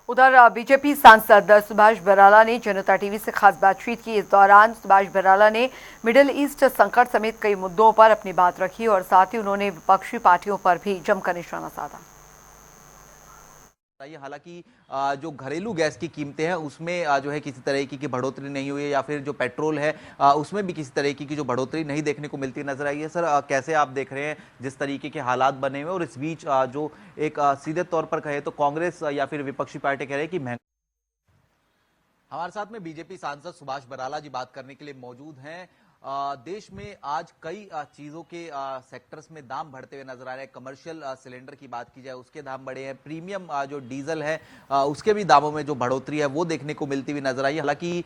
उधर बीजेपी सांसद सुभाष बराला ने जनता टीवी से खास बातचीत की। इस दौरान सुभाष बराला ने मिडिल ईस्ट संकट समेत कई मुद्दों पर अपनी बात रखी और साथ ही उन्होंने विपक्षी पार्टियों पर भी जमकर निशाना साधा। हालांकि जो घरेलू गैस की कीमतें हैं उसमें जो है किसी तरह की बढ़ोतरी नहीं हुई है, या फिर जो पेट्रोल है उसमें भी किसी तरह की जो बढ़ोतरी नहीं देखने को मिलती नजर आई है। सर, कैसे आप देख रहे हैं जिस तरीके के हालात बने हुए, और इस बीच जो एक सीधे तौर पर कहे तो कांग्रेस या फिर विपक्षी पार्टी कह रहे हैं कि महंगा। हमारे साथ में बीजेपी सांसद सुभाष बराला जी बात करने के लिए मौजूद हैं। देश में आज कई चीजों के सेक्टर्स में दाम बढ़ते हुए नजर आ रहे हैं। कमर्शियल सिलेंडर की बात की जाए उसके दाम बढ़े हैं, प्रीमियम जो डीजल है उसके भी दामों में जो बढ़ोतरी है वो देखने को मिलती हुई नजर आई है। हालांकि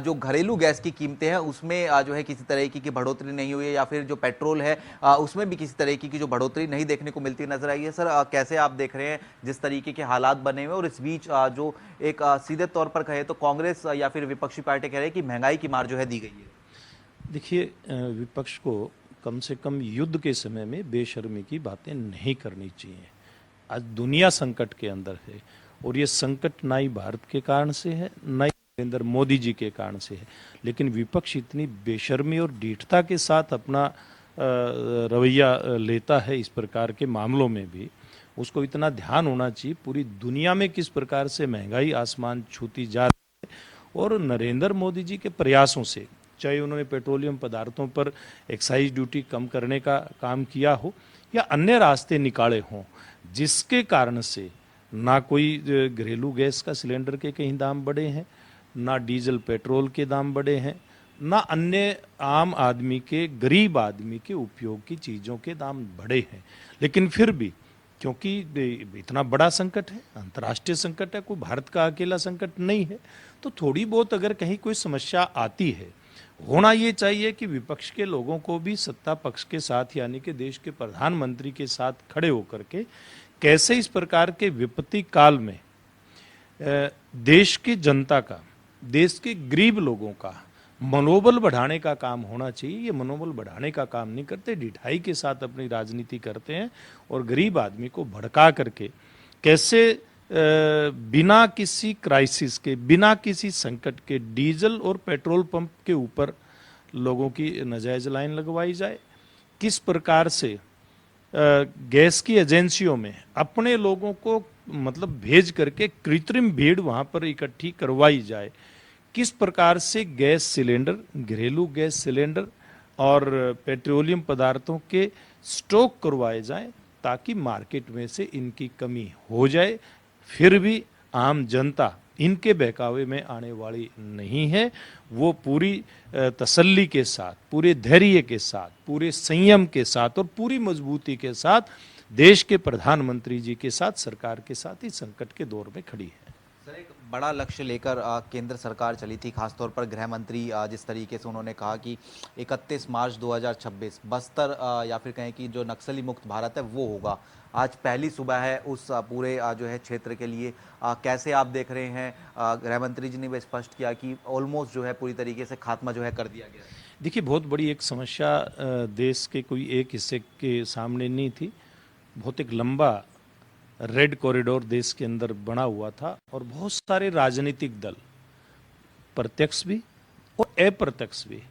जो घरेलू गैस की कीमतें हैं उसमें जो है किसी तरह की बढ़ोतरी नहीं हुई है, या फिर जो पेट्रोल है उसमें भी किसी तरह की जो बढ़ोतरी नहीं देखने को मिलती नजर आई है। सर, कैसे आप देख रहे हैं जिस तरीके के हालात बने हुए, और इस बीच जो एक सीधे तौर पर कहे तो कांग्रेस या फिर विपक्षी पार्टी कह रहे हैं कि महंगाई की मार जो है दी गई है। देखिए, विपक्ष को कम से कम युद्ध के समय में बेशर्मी की बातें नहीं करनी चाहिए। आज दुनिया संकट के अंदर है, और ये संकट ना ही भारत के कारण से है, ना ही नरेंद्र मोदी जी के कारण से है, लेकिन विपक्ष इतनी बेशर्मी और ढीठता के साथ अपना रवैया लेता है इस प्रकार के मामलों में भी। उसको इतना ध्यान होना चाहिए पूरी दुनिया में किस प्रकार से महंगाई आसमान छूती जा रही है, और नरेंद्र मोदी जी के प्रयासों से, चाहे उन्होंने पेट्रोलियम पदार्थों पर एक्साइज ड्यूटी कम करने का काम किया हो या अन्य रास्ते निकाले हों, जिसके कारण से ना कोई घरेलू गैस का सिलेंडर के कहीं दाम बढ़े हैं, ना डीजल पेट्रोल के दाम बढ़े हैं, ना अन्य आम आदमी के, गरीब आदमी के उपयोग की चीज़ों के दाम बढ़े हैं। लेकिन फिर भी, क्योंकि इतना बड़ा संकट है, अंतर्राष्ट्रीय संकट है, कोई भारत का अकेला संकट नहीं है, तो थोड़ी बहुत अगर कहीं कोई समस्या आती है, होना ये चाहिए कि विपक्ष के लोगों को भी सत्ता पक्ष के साथ, यानी कि देश के प्रधानमंत्री के साथ खड़े होकर के कैसे इस प्रकार के विपत्ति काल में देश की जनता का, देश के गरीब लोगों का मनोबल बढ़ाने का काम होना चाहिए। ये मनोबल बढ़ाने का काम नहीं करते, ढिठाई के साथ अपनी राजनीति करते हैं, और गरीब आदमी को भड़का करके कैसे बिना किसी क्राइसिस के, बिना किसी संकट के डीजल और पेट्रोल पंप के ऊपर लोगों की नाजायज लाइन लगवाई जाए, किस प्रकार से गैस की एजेंसियों में अपने लोगों को मतलब भेज करके कृत्रिम भीड़ वहां पर इकट्ठी करवाई जाए, किस प्रकार से गैस सिलेंडर, घरेलू गैस सिलेंडर और पेट्रोलियम पदार्थों के स्टॉक करवाए जाएं, ताकि मार्केट में से इनकी कमी हो जाए। फिर भी आम जनता इनके बहकावे में आने वाली नहीं है। वो पूरी तसल्ली के साथ, पूरे धैर्य के साथ, पूरे संयम के साथ और पूरी मजबूती के साथ देश के प्रधानमंत्री जी के साथ, सरकार के साथ इस संकट के दौर में खड़ी है। सर, एक बड़ा लक्ष्य लेकर केंद्र सरकार चली थी, खासतौर पर गृह मंत्री जिस तरीके से उन्होंने कहा कि 31 मार्च 2026 बस्तर या फिर कहें कि जो नक्सली मुक्त भारत है वो होगा। आज पहली सुबह है उस पूरे जो है क्षेत्र के लिए। कैसे आप देख रहे हैं? गृह मंत्री जी ने भी स्पष्ट किया कि ऑलमोस्ट जो है पूरी तरीके से खात्मा जो है कर दिया गया है। देखिए, बहुत बड़ी एक समस्या देश के कोई एक हिस्से के सामने नहीं थी। बहुत एक लंबा रेड कॉरिडोर देश के अंदर बना हुआ था, और बहुत सारे राजनीतिक दल, प्रत्यक्ष भी और अप्रत्यक्ष भी,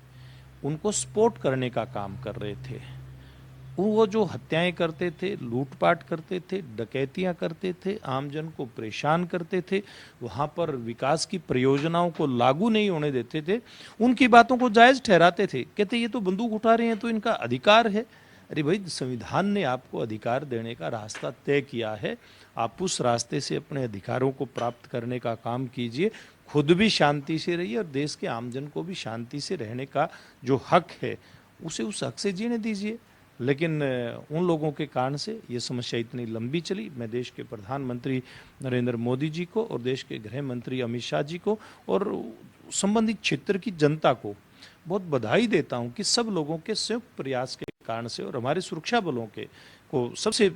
उनको सपोर्ट करने का काम कर रहे थे। वो जो हत्याएं करते थे, लूटपाट करते थे, डकैतियां करते थे, आमजन को परेशान करते थे, वहां पर विकास की परियोजनाओं को लागू नहीं होने देते थे, उनकी बातों को जायज ठहराते थे। कहते ये तो बंदूक उठा रहे हैं तो इनका अधिकार है। अरे भाई, संविधान ने आपको अधिकार देने का रास्ता तय किया है, आप उस रास्ते से अपने अधिकारों को प्राप्त करने का काम कीजिए, खुद भी शांति से रहिए और देश के आमजन को भी शांति से रहने का जो हक है उसे उस हक से जीने दीजिए। लेकिन उन लोगों के कारण से ये समस्या इतनी लंबी चली। मैं देश के प्रधानमंत्री नरेंद्र मोदी जी को और देश के गृह मंत्री अमित शाह जी को और संबंधित क्षेत्र की जनता को बहुत बधाई देता हूं कि सब लोगों के संयुक्त प्रयास के कारण से, और हमारे सुरक्षा बलों के को सबसे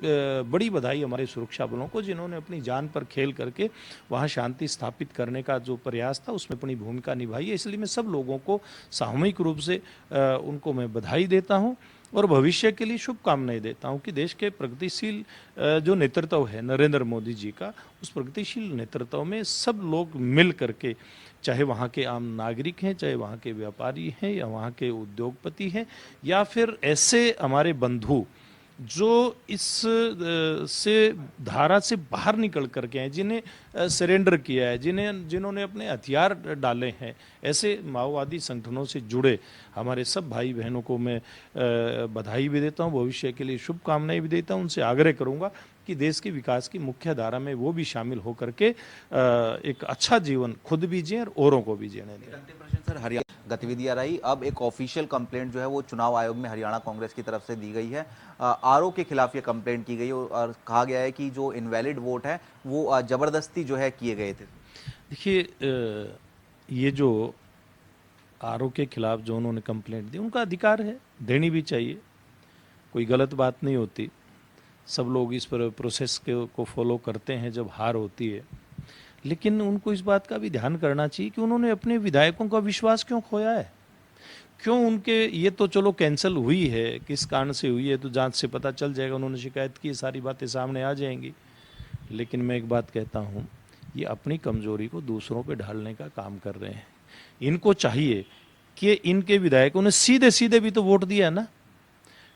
बड़ी बधाई हमारे सुरक्षा बलों को, जिन्होंने अपनी जान पर खेल करके वहां शांति स्थापित करने का जो प्रयास था उसमें अपनी भूमिका निभाई है। इसलिए मैं सब लोगों को सामूहिक रूप से उनको मैं बधाई देता हूं। और भविष्य के लिए शुभकामनाएं देता हूं कि देश के प्रगतिशील जो नेतृत्व है नरेंद्र मोदी जी का, उस प्रगतिशील नेतृत्व में सब लोग मिल करके, चाहे वहाँ के आम नागरिक हैं, चाहे वहाँ के व्यापारी हैं, या वहाँ के उद्योगपति हैं, या फिर ऐसे हमारे बंधु जो इस से धारा से बाहर निकल करके हैं, जिन्हें सरेंडर किया है, जिन्होंने अपने हथियार डाले हैं, ऐसे माओवादी संगठनों से जुड़े हमारे सब भाई बहनों को मैं बधाई भी देता हूं, भविष्य के लिए शुभकामनाएं भी देता हूं। उनसे आग्रह करूंगा कि देश के विकास की मुख्य धारा में वो भी शामिल हो करके एक अच्छा जीवन खुद भी जिए और औरों को भी जीने दें। अंतिम प्रश्न सर, हरियाणा गतिविधियां रही, अब एक ऑफिशियल कंप्लेंट जो है वो चुनाव आयोग में हरियाणा कांग्रेस की तरफ से दी गई है। आरओ के खिलाफ ये कंप्लेंट की गई और कहा गया है कि जो इनवैलिड वोट है वो जबरदस्ती जो है किए गए थे। देखिए, ये जो आरओ के खिलाफ जो उन्होंने कंप्लेंट दी, उनका अधिकार है, देनी भी चाहिए, कोई गलत बात नहीं होती। सब लोग इस पर प्रोसेस को फॉलो करते हैं जब हार होती है, लेकिन उनको इस बात का भी ध्यान करना चाहिए कि उन्होंने अपने विधायकों का विश्वास क्यों खोया है, क्यों उनके, ये तो चलो कैंसिल हुई है, किस कारण से हुई है तो जांच से पता चल जाएगा, उन्होंने शिकायत की, सारी बातें सामने आ जाएंगी। लेकिन मैं एक बात कहता हूँ, ये अपनी कमजोरी को दूसरों पे ढालने का काम कर रहे हैं। इनको चाहिए कि इनके विधायकों ने सीधे सीधे भी तो वोट दिया ना,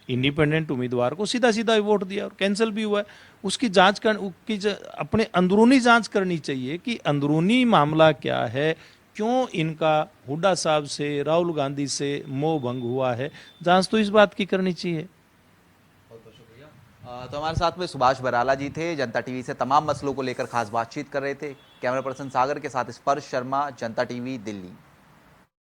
इंडिपेंडेंट उम्मीदवार को सीधा सीधा वोट दिया और कैंसिल भी हुआ है। उसकी जांच अपने अंदरूनी जांच करनी चाहिए कि अंदरूनी मामला क्या है, क्यों इनका हुड्डा साहब से, राहुल गांधी से मोह भंग हुआ है, जांच तो इस बात की करनी चाहिए। तो हमारे साथ में सुभाष बराला जी थे, जनता टीवी से तमाम मसलों को लेकर खास बातचीत कर रहे थे। कैमरा पर्सन सागर के साथ स्पर्श शर्मा, जनता टीवी, दिल्ली।